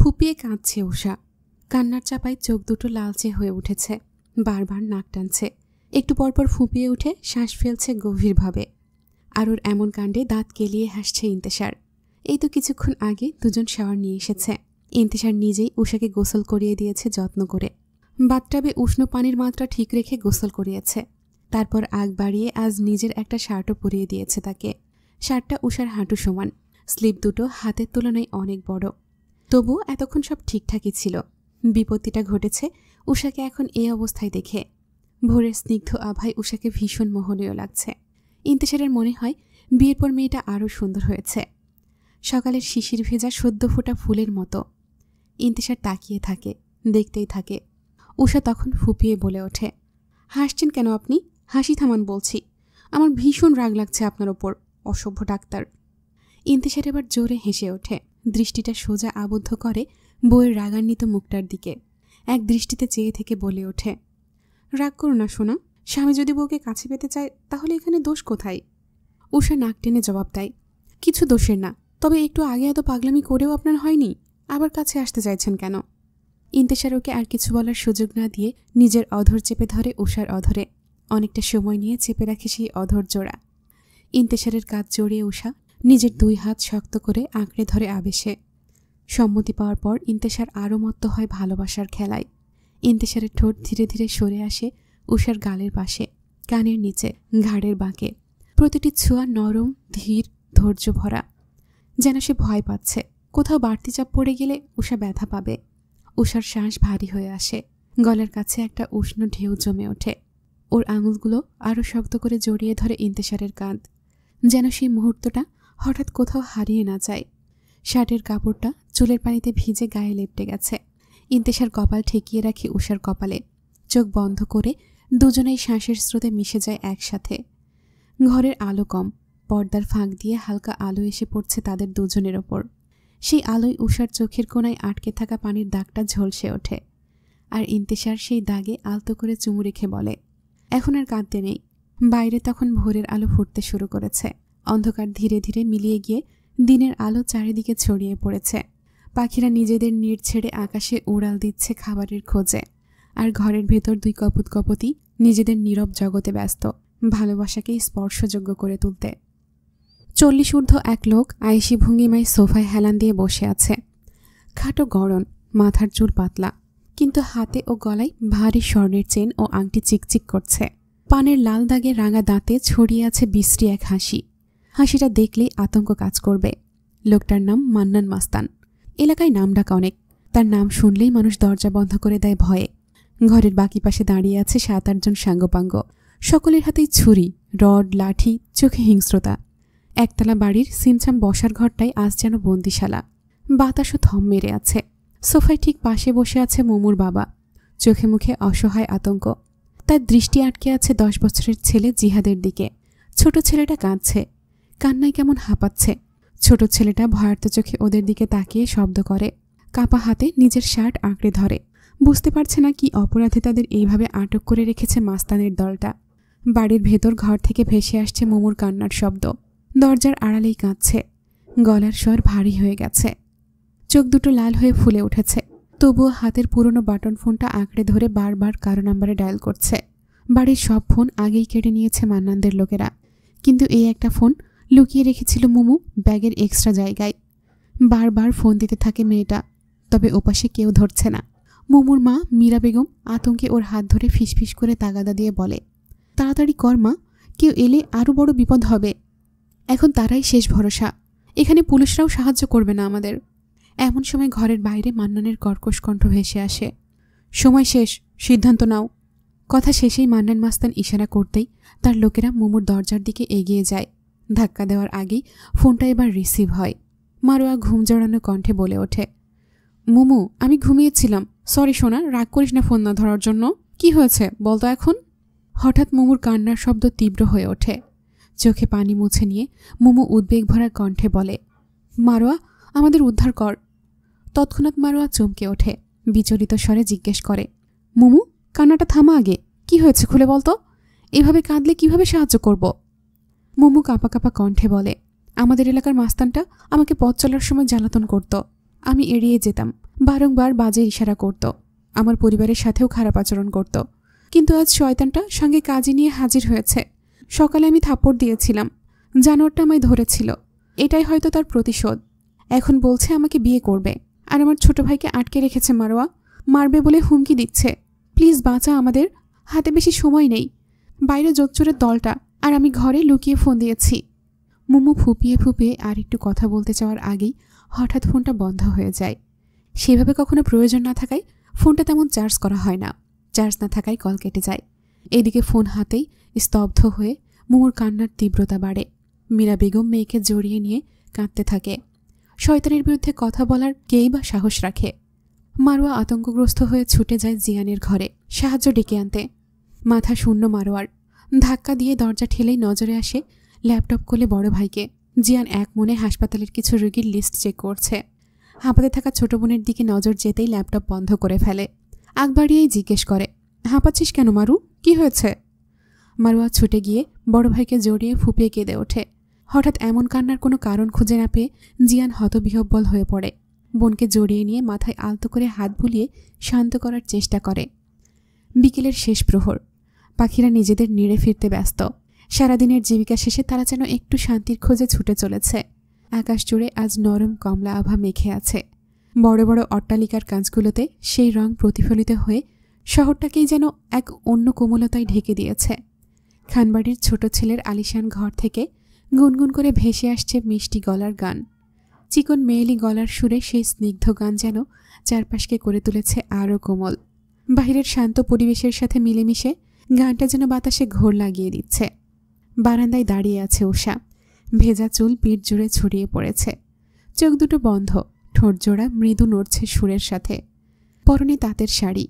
ফুপিয়ে কাঁদছে উষা। কান্নার চাপায় চোখ দুটো লালচে হয়ে উঠেছে, বারবার নাক টানছে, একটু পরপর ফুপিয়ে উঠে শ্বাস ফেলছে গভীরভাবে। আর ওর এমন কাণ্ডে দাঁত কেলিয়ে হাসছে ইন্তেশার। এই তো কিছুক্ষণ আগে দুজন শাওয়ার নিয়ে এসেছে। ইন্তেশার নিজেই উষাকে গোসল করিয়ে দিয়েছে যত্ন করে। বাথটাবে উষ্ণ পানির মাত্রা ঠিক রেখে গোসল করিয়েছে। তারপর আগ বাড়িয়ে আজ নিজের একটা শার্টও পরিয়ে দিয়েছে তাকে। শার্টটা উষার হাঁটু সমান, স্লিপ দুটো হাতের তুলনায় অনেক বড়। তবুও এতক্ষণ সব ঠিকঠাকই ছিল। বিপত্তিটা ঘটেছে উষাকে এখন এই অবস্থায় দেখে। ভোরের স্নিগ্ধ আভায় উষাকে ভীষণ মোহনীয় লাগছে। ইন্তেশারের মনে হয় বিয়ের পর মেয়েটা আরও সুন্দর হয়েছে, সকালের শিশির ভেজা সদ্য ফোটা ফুলের মতো। ইন্তেশার তাকিয়ে থাকে, দেখতেই থাকে। উষা তখন ফুপিয়ে বলে ওঠে, হাসছেন কেন আপনি? হাসি থামান বলছি। আমার ভীষণ রাগ লাগছে আপনার ওপর, অসভ্য ডাক্তার। ইন্তেশার এবার জোরে হেসে ওঠে, দৃষ্টিটা সোজা আবদ্ধ করে বউয়ের রাগান্বিত মুখটার দিকে। এক দৃষ্টিতে চেয়ে থেকে বলে ওঠে, রাগ করো না সোনা, স্বামী যদি বউকে কাছে পেতে চায় তাহলে এখানে দোষ কোথায়? উষা নাক টেনে জবাব দেয়, কিছু দোষের না, তবে একটু আগে এত পাগলামি করেও আপনার হয়নি, আবার কাছে আসতে চাইছেন কেন? ইন্তেশার ওকে আর কিছু বলার সুযোগ না দিয়ে নিজের অধর চেপে ধরে উষার অধরে। অনেকটা সময় নিয়ে চেপে রাখে সেই অধর জোড়া। ইন্তেশারের কাজ জড়িয়ে উষা নিজের দুই হাত শক্ত করে আঁকড়ে ধরে আবেশে। সম্মতি পাওয়ার পর ইন্তেশার আরও মত্ত হয় ভালোবাসার খেলায়। ইন্তেশারের ঠোঁট ধীরে ধীরে সরে আসে উষার গালের পাশে, কানের নিচে, ঘাড়ের বাঁকে। প্রতিটি ছোঁয়া নরম, ধীর, ধৈর্য ভরা। যেন সে ভয় পাচ্ছে কোথাও বাড়তি চাপ পড়ে গেলে উষা ব্যথা পাবে। উষার শ্বাস ভারী হয়ে আসে, গলার কাছে একটা উষ্ণ ঢেউ জমে ওঠে। ওর আঙুলগুলো আরও শক্ত করে জড়িয়ে ধরে ইন্তেশারের কাঁধ, যেন সেই মুহূর্তটা হঠাৎ কোথাও হারিয়ে না যায়। শার্টের কাপড়টা চুলের পানিতে ভিজে গায়ে লেপটে গেছে। ইন্তেশার কপাল ঠেকিয়ে রাখে উষার কপালে। চোখ বন্ধ করে দুজনেই শ্বাসের স্রোতে মিশে যায় একসাথে। ঘরের আলো কম, পর্দার ফাঁক দিয়ে হালকা আলো এসে পড়ছে তাদের দুজনের ওপর। সেই আলোয় উষার চোখের কোণায় আটকে থাকা পানির দাগটা ঝলসে ওঠে। আর ইন্তেশার সেই দাগে আলতো করে চুমু রেখে বলে, এখন আর কাঁদতে নেই। বাইরে তখন ভোরের আলো ফুটতে শুরু করেছে। অন্ধকার ধীরে ধীরে মিলিয়ে গিয়ে দিনের আলো চারিদিকে ছড়িয়ে পড়েছে। পাখিরা নিজেদের নিড় ছেড়ে আকাশে উড়াল দিচ্ছে খাবারের খোঁজে। আর ঘরের ভেতর দুই কপুত কপতি নিজেদের নীরব জগতে ব্যস্ত, ভালোবাসাকে স্পর্শযোগ্য করে তুলতে। 40 ঊর্ধ্ব এক লোক আয়েশি ভঙ্গিমায় সোফায় হেলান দিয়ে বসে আছে। খাটো গড়ন, মাথার চুল পাতলা, কিন্তু হাতে ও গলায় ভারী স্বর্ণের চেন ও আংটি চিকচিক করছে। পানের লাল দাগে রাঙা দাঁতে ছড়িয়ে আছে বিশ্রী এক হাসি। হাসিটা দেখলেই আতঙ্ক কাজ করবে। লোকটার নাম মান্নান মাস্তান। এলাকায় নামডাক অনেক, তার নাম শুনলেই মানুষ দরজা বন্ধ করে দেয় ভয়ে। ঘরের বাকি পাশে দাঁড়িয়ে আছে 7-8 জন সাঙ্গপাঙ্গ। সকলের হাতেই ছুরি, রড, লাঠি, চোখে হিংস্রতা। একতলা বাড়ির সিমছাম বসার ঘরটাই আজ যেন বন্দিশালা। বাতাসও থম মেরে আছে। সোফায় ঠিক পাশে বসে আছে মোমুর বাবা, চোখে মুখে অসহায় আতঙ্ক। তার দৃষ্টি আটকে আছে 10 বছরের ছেলে জিহাদের দিকে। ছোট ছেলেটা কাঁদছে, কান্নায় কেমন হাঁপাচ্ছে। ছোট ছেলেটা ভয়ার্ত চোখে ওদের দিকে তাকিয়ে শব্দ করে, কাপা হাতে নিজের শার্ট আঁকড়ে ধরে। বুঝতে পারছে না কি অপরাধে তাদের এইভাবে আটক করে রেখেছে মাস্তানের দলটা। বাড়ির ভেতর ঘর থেকে ভেসে আসছে মোমুর কান্নার শব্দ। দরজার আড়ালেই কাঁদছে, গলার স্বর ভারী হয়ে গেছে, চোখ দুটো লাল হয়ে ফুলে উঠেছে। তবুও হাতের পুরনো বাটন ফোনটা আঁকড়ে ধরে বারবার কারো নাম্বারে ডায়াল করছে। বাড়ির সব ফোন আগেই কেটে নিয়েছে মান্নানদের লোকেরা, কিন্তু এই একটা ফোন লুকিয়ে রেখেছিল মোমু ব্যাগের এক্সট্রা জায়গায়। বারবার ফোন দিতে থাকে মেয়েটা, তবে ওপাশে কেউ ধরছে না। মোমুর মা মীরা বেগম আতঙ্কে ওর হাত ধরে ফিসফিস করে তাগাদা দিয়ে বলে, তাড়াতাড়ি কর মা, কেউ এলে আরও বড় বিপদ হবে। এখন তারাই শেষ ভরসা, এখানে পুলিশরাও সাহায্য করবে না আমাদের। এমন সময় ঘরের বাইরে মান্নানের কর্কশ কণ্ঠ ভেসে আসে, সময় শেষ, সিদ্ধান্ত নাও। কথা শেষেই মান্নান মাস্তান ইশারা করতেই তার লোকেরা মোমুর দরজার দিকে এগিয়ে যায়। ধাক্কা দেওয়ার আগেই ফোনটা এবার রিসিভ হয়। মারোয়া ঘুম জড়ানো কণ্ঠে বলে ওঠে, মোমু, আমি ঘুমিয়েছিলাম, সরি সোনা, রাগ করিস না ফোন না ধরার জন্য। কি হয়েছে বলতো এখন? হঠাৎ মোমুর কান্নার শব্দ তীব্র হয়ে ওঠে। চোখে পানি মুছে নিয়ে মোমু উদ্বেগ ভরা কণ্ঠে বলে, মারোয়া, আমাদের উদ্ধার কর। তৎক্ষণাৎ মারোয়া চমকে ওঠে, বিচলিত স্বরে জিজ্ঞেস করে, মোমু, কান্নাটা থামা আগে, কি হয়েছে খুলে বলতো? এভাবে কাঁদলে কিভাবে সাহায্য করব? মোমু কাঁপা কাঁপা কণ্ঠে বলে, আমাদের এলাকার মাস্তানটা আমাকে পথ চলার সময় জ্বালাতন করত, আমি এড়িয়ে যেতাম, বারংবার বাজে ইশারা করত, আমার পরিবারের সাথেও খারাপ আচরণ করত। কিন্তু আজ শয়তানটা সঙ্গে কাজে নিয়ে হাজির হয়েছে। সকালে আমি থাপ্পড় দিয়েছিলাম, জানোয়ারটা আমায় ধরেছিল। এটাই হয়তো তার প্রতিশোধ। এখন বলছে আমাকে বিয়ে করবে, আর আমার ছোট ভাইকে আটকে রেখেছে মারোয়া। মারবে বলে হুমকি দিচ্ছে। প্লিজ বাঁচা, আমাদের হাতে বেশি সময় নেই। বাইরে জোচ্চোরের দলটা, আর আমি ঘরে লুকিয়ে ফোন দিয়েছি। মুমু ফুপিয়ে ফুপিয়ে আর একটু কথা বলতে চাওয়ার আগেই হঠাৎ ফোনটা বন্ধ হয়ে যায়। সেভাবে কখনো প্রয়োজন না থাকায় ফোনটা তেমন চার্জ করা হয় না, চার্জ না থাকায় কল কেটে যায়। এদিকে ফোন হাতেই স্তব্ধ হয়ে মুমুর কান্নার তীব্রতা বাড়ে। মীরা বেগম মেয়েকে জড়িয়ে নিয়ে কাঁদতে থাকে। শয়তানের বিরুদ্ধে কথা বলার কেই বা সাহস রাখে? মারোয়া আতঙ্কগ্রস্ত হয়ে ছুটে যায় জিয়ানের ঘরে সাহায্য ডেকে আনতে। মাথা শূন্য মারোয়ার। ধাক্কা দিয়ে দরজা ঠেলেই নজরে আসে ল্যাপটপ কোলে বড় ভাইকে। জিয়ান এক মনে হাসপাতালের কিছু রোগীর লিস্ট চেক করছে। হাঁপাতে থাকা ছোট বোনের দিকে নজর যেতেই ল্যাপটপ বন্ধ করে ফেলে। আগ বাড়িয়েই জিজ্ঞেস করে, হাঁপাচ্ছিস কেন মারু, কি হয়েছে? মারোয়া ছুটে গিয়ে বড় ভাইকে জড়িয়ে ফুপিয়ে কেঁদে ওঠে। হঠাৎ এমন কান্নার কোনো কারণ খুঁজে না পেয়ে জিয়ান হতবিহ্বল হয়ে পড়ে। বোনকে জড়িয়ে নিয়ে মাথায় আলতো করে হাত বুলিয়ে শান্ত করার চেষ্টা করে। বিকেলের শেষ প্রহর। পাখিরা নিজেদের নিড়ে ফিরতে ব্যস্ত। সারাদিনের জীবিকা শেষে তারা যেন একটু শান্তির খোঁজে ছুটে চলেছে। আকাশ জুড়ে আজ নরম কমলা আভা মেখে আছে। বড় বড় অট্টালিকার কাঁচগুলোতে সেই রং প্রতিফলিত হয়ে শহরটাকেই যেন এক অন্য কোমলতায় ঢেকে দিয়েছে। খানবাড়ির ছোট ছেলের আলিশান ঘর থেকে গুনগুন করে ভেসে আসছে মিষ্টি গলার গান। চিকন মেয়েলি গলার সুরে সেই স্নিগ্ধ গান যেন চারপাশকে করে তুলেছে আরও কোমল। বাহিরের শান্ত পরিবেশের সাথে মিলেমিশে গানটা যেন বাতাসে ঘোর লাগিয়ে দিচ্ছে। বারান্দায় দাঁড়িয়ে আছে উষা। ভেজা চুল পিঠ জুড়ে ছড়িয়ে পড়েছে। চোখ দুটো বন্ধ, ঠোঁট জোড়া মৃদু নড়ছে সুরের সাথে। পরনে তাঁতের শাড়ি।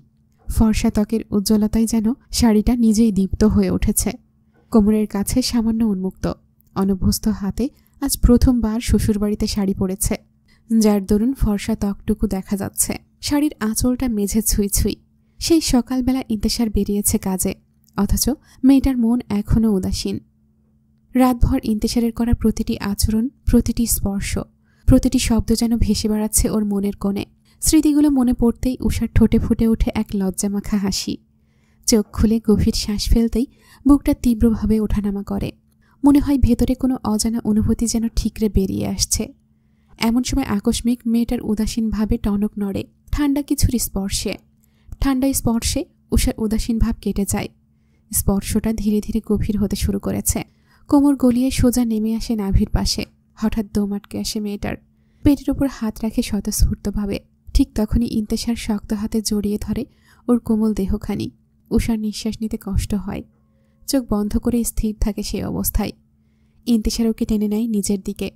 ফর্সা ত্বকের উজ্জ্বলতায় যেন শাড়িটা নিজেই দীপ্ত হয়ে উঠেছে। কোমরের কাছে সামান্য উন্মুক্ত। অনভ্যস্ত হাতে আজ প্রথমবার শ্বশুরবাড়িতে শাড়ি পরেছে, যার দরুন ফর্সা ত্বকটুকু দেখা যাচ্ছে। শাড়ির আঁচলটা মেঝে ছুঁই ছুঁই। সেই সকালবেলা ইন্তেশার বেরিয়েছে কাজে, অথচ মেয়েটার মন এখনও উদাসীন। রাতভর ইন্তেশারের করা প্রতিটি আচরণ, প্রতিটি স্পর্শ, প্রতিটি শব্দ যেন ভেসে বেড়াচ্ছে ওর মনের কোণে। স্মৃতিগুলো মনে পড়তেই উষার ঠোঁটে ফুটে ওঠে এক লজ্জামাখা হাসি। চোখ খুলে গভীর শ্বাস ফেলতেই বুকটা তীব্রভাবে ওঠানামা করে। মনে হয় ভেতরে কোনো অজানা অনুভূতি যেন ঠিকরে বেরিয়ে আসছে। এমন সময় আকস্মিক মেয়েটার উদাসীনভাবে টনক নড়ে ঠান্ডা কিছুর স্পর্শে। ঠান্ডা স্পর্শে উষার উদাসীন ভাব কেটে যায়। স্পর্শটা ধীরে ধীরে গভীর হতে শুরু করেছে। কোমর গলিয়ে সোজা নেমে আসে নাভির পাশে। হঠাৎ দম আটকে আসে মেয়েটার। পেটের উপর হাত রাখে স্বতঃস্ফূর্তভাবে। ঠিক তখনই ইন্তেশার শক্ত হাতে জড়িয়ে ধরে ওর কোমল দেহখানি। উষার নিঃশ্বাস নিতে কষ্ট হয়। চোখ বন্ধ করে স্থির থাকে সেই অবস্থায়। ইন্তেশার ওকে টেনে নেয় নিজের দিকে,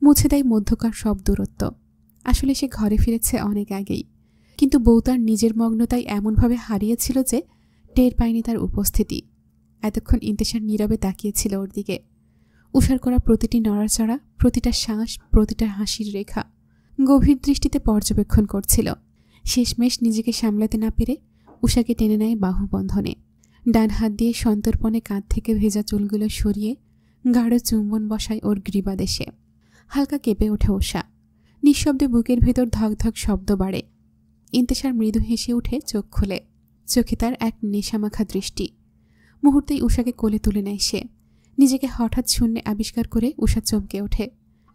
মুছে দেয় মধ্যকার সব দূরত্ব। আসলে সে ঘরে ফিরেছে অনেক আগেই, কিন্তু বউ তার নিজের মগ্নতায় এমনভাবে হারিয়েছিল যে টের পায়নি তার উপস্থিতি। এতক্ষণ ইন্তেশার নীরবে তাকিয়েছিল ওর দিকে। উষার করা প্রতিটি নড়াচড়া, প্রতিটা শ্বাস, প্রতিটা হাসির রেখা গভীর দৃষ্টিতে পর্যবেক্ষণ করছিল। শেষমেশ নিজেকে সামলাতে না পেরে উষাকে টেনে নেয় বাহুবন্ধনে। ডান হাত দিয়ে সন্তর্পণে কাঁধ থেকে ভেজা চুলগুলো সরিয়ে গাঢ় চুম্বন বসায় ওর গ্রীবাদেশে। হালকা কেঁপে ওঠে উষা। নিঃশব্দে বুকের ভেতর ধকধক শব্দ বাড়ে। ইন্তেশার মৃদু হেসে উঠে চোখ খোলে। চোখে তার এক নেশামাখা দৃষ্টি। মুহূর্তেই উষাকে কোলে তুলে নেয় সে। নিজেকে হঠাৎ শূন্যে আবিষ্কার করে উষা চমকে ওঠে।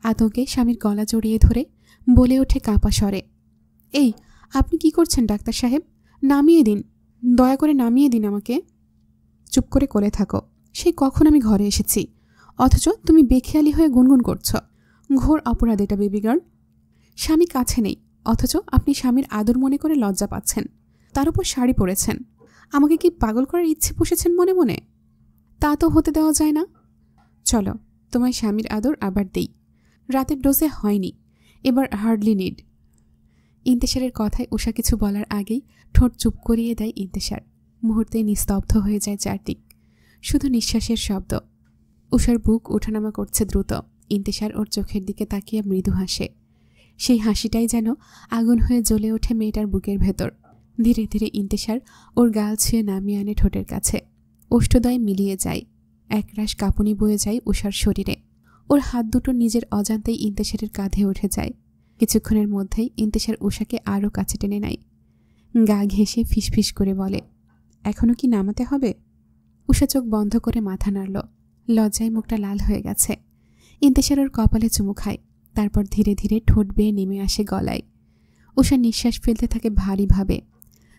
আতঙ্কে স্বামীর গলা জড়িয়ে ধরে বলে ওঠে কাঁপা স্বরে, এই আপনি কি করছেন ডাক্তার সাহেব? নামিয়ে দিন, দয়া করে নামিয়ে দিন আমাকে। চুপ করে কোলে থাকো। সেই কখন আমি ঘরে এসেছি, অথচ তুমি বেখেয়ালি হয়ে গুনগুন করছ। ঘোর অপরাধ এটা বেবি গার্ল। স্বামী কাছে নেই, অথচ আপনি স্বামীর আদর মনে করে লজ্জা পাচ্ছেন। তার উপর শাড়ি পরেছেন। আমাকে কি পাগল করার ইচ্ছে পুষেছেন মনে মনে? তা তো হতে দেওয়া যায় না। চলো তোমায় স্বামীর আদর আবার দেই। রাতের ডোজে হয়নি, এবার হার্ডলি নিড। ইন্তেশারের কথায় উষা কিছু বলার আগেই ঠোঁট চুপ করিয়ে দেয় ইন্তেশার। মুহূর্তে নিস্তব্ধ হয়ে যায় চারদিক, শুধু নিঃশ্বাসের শব্দ। উষার বুক ওঠানামা করছে দ্রুত। ইন্তেশার ওর চোখের দিকে তাকিয়ে মৃদু হাসে। সেই হাসিটাই যেন আগুন হয়ে জ্বলে ওঠে মেয়েটার বুকের ভেতর। ধীরে ধীরে ইন্তেশার ওর গাল ছুঁয়ে নামিয়ে আনে ঠোঁটের কাছে। ওষ্ঠদ্বয় মিলিয়ে যায়। একরাশ কাঁপুনি বয়ে যায় উষার শরীরে। ওর হাত দুটো নিজের অজান্তেই ইন্তেশারের কাঁধে উঠে যায়। কিছুক্ষণের মধ্যেই ইন্তেশার উষাকে আরও কাছে টেনে নেয়। গা ঘেঁষে ফিসফিস করে বলে, এখনো কি নামাতে হবে? উষা চোখ বন্ধ করে মাথা নাড়ল। লজ্জায় মুখটা লাল হয়ে গেছে। ইন্তেশার ওর কপালে চুমু খায়, তারপর ধীরে ধীরে ঠোঁট বেয়ে নেমে আসে গলায়। উষা নিঃশ্বাস ফেলতে থাকে ভারীভাবে।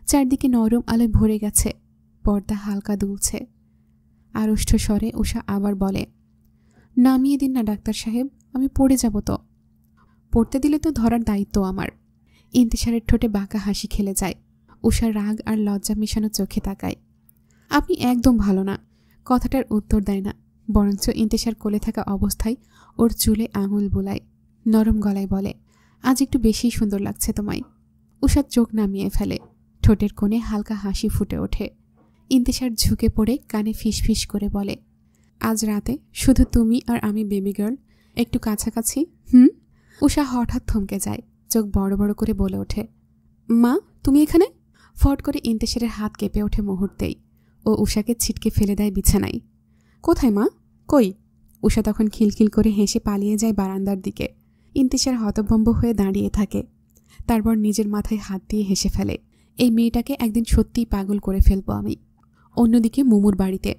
চারদিকে নরম আলোয় ভরে গেছে, পর্দা হালকা দুলছে। আড়ষ্ট স্বরে উষা আবার বলে, নামিয়ে দিন না ডাক্তার সাহেব, আমি পড়ে যাব তো। পড়তে দিলে তো ধরার দায়িত্ব আমার। ইন্তেশারের ঠোঁটে বাঁকা হাসি খেলে যায়। উষা রাগ আর লজ্জা মেশানো চোখে তাকায়। আপনি একদম ভালো না। কথাটার উত্তর দেয় না, বরঞ্চ ইন্তেশার কোলে থাকা অবস্থায় ওর চুলে আঙুল বোলায়। নরম গলায় বলে, আজ একটু বেশি সুন্দর লাগছে তোমায়। উষা চোখ নামিয়ে ফেলে, ঠোঁটের কোণে হালকা হাসি ফুটে ওঠে। ইন্তেশার ঝুঁকে পড়ে কানে ফিসফিস করে বলে, আজ রাতে শুধু তুমি আর আমি বেবি গার্ল, একটু কাছাকাছি। উষা হঠাৎ থমকে যায়, চোখ বড় বড় করে বলে ওঠে, মা তুমি এখানে? ফট করে ইন্তেশারের হাত কেঁপে ওঠে মুহূর্তেই। ও উষাকে ছিটকে ফেলে দেয় বিছানায়। কোথায় মা? কই? উষা তখন খিলখিল করে হেসে পালিয়ে যায় বারান্দার দিকে। ইন্তেশার হতভম্ব হয়ে দাঁড়িয়ে থাকে, তারপর নিজের মাথায় হাত দিয়ে হেসে ফেলে। এই মেয়েটাকে একদিন সত্যিই পাগল করে ফেলবো আমি। অন্যদিকে মুমুর বাড়িতে।